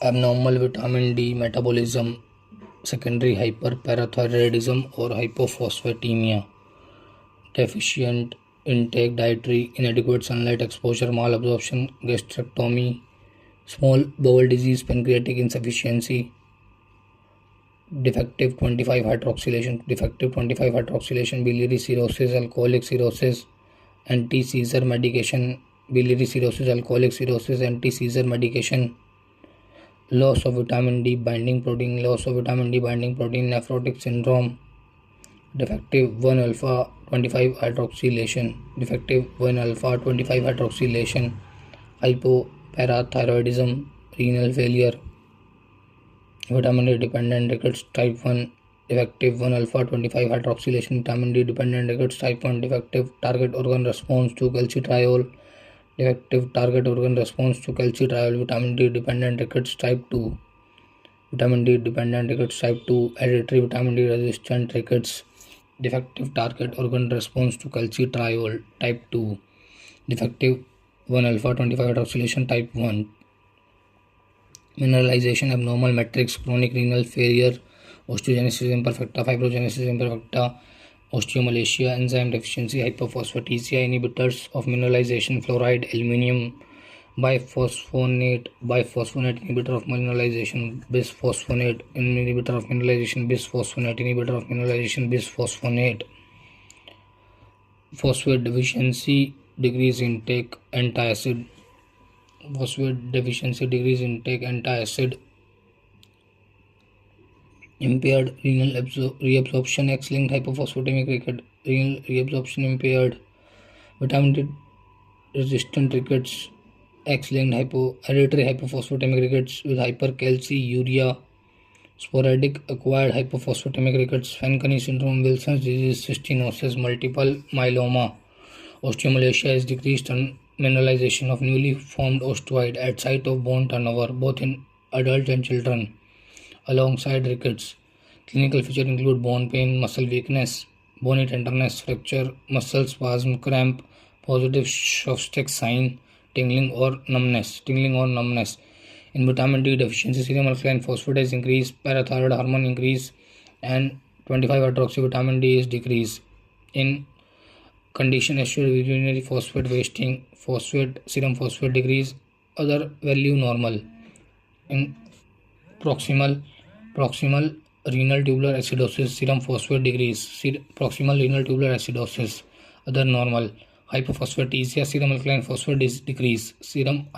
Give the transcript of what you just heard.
abnormal vitamin D metabolism, secondary hyperparathyroidism or hypophosphatemia, deficient intake, dietary, inadequate sunlight exposure, malabsorption, gastrectomy, small bowel disease, pancreatic insufficiency, defective 25 hydroxylation, biliary cirrhosis, alcoholic cirrhosis, anti-seizure medication, biliary cirrhosis, alcoholic cirrhosis, anti-seizure medication, loss of vitamin D binding protein, nephrotic syndrome, defective 1 alpha 25 hydroxylation, hypoparathyroidism, renal failure, vitamin D dependent rickets type 1, defective 1 alpha 25 hydroxylation, vitamin D dependent rickets type 1, defective target organ response to calcitriol, vitamin D dependent rickets type 2, hereditary vitamin D resistant rickets, defective target organ response to calcitriol type 2, defective 1 alpha 25 hydroxylation type 1, mineralization abnormal matrix, chronic renal failure, osteogenesis imperfecta, fibrogenesis imperfecta, osteomalacia, enzyme deficiency, hypophosphatemia, inhibitors of mineralization, fluoride, aluminium, biphosphonate inhibitor of mineralization, bisphosphonate inhibitor of mineralization, bisphosphonate, phosphate deficiency, decrease intake, antacid, impaired renal reabsorption, X-linked hypophosphatemic ricket, renal reabsorption impaired, vitamin D resistant rickets, X-linked hereditary hypophosphatemic rickets with hypercalciuria, sporadic acquired hypophosphatemic rickets, Fanconi syndrome, Wilson's disease, cystinosis, multiple myeloma, osteomalacia is decreased mineralization of newly formed osteoid at site of bone turnover, both in adult and children, alongside rickets. Clinical features include bone pain, muscle weakness, bony tenderness, fracture, muscle spasm, cramp, positive Shostak sign, tingling or numbness. In vitamin D deficiency, serum alkaline phosphatase increase, parathyroid hormone increase, and 25-hydroxy vitamin D is decreased. In condition associated urinary phosphate wasting, serum phosphate decrease, other value normal. In proximal renal tubular acidosis, serum phosphate decrease, proximal renal tubular acidosis, other normal. Hypophosphatemia, serum alkaline phosphate decrease, serum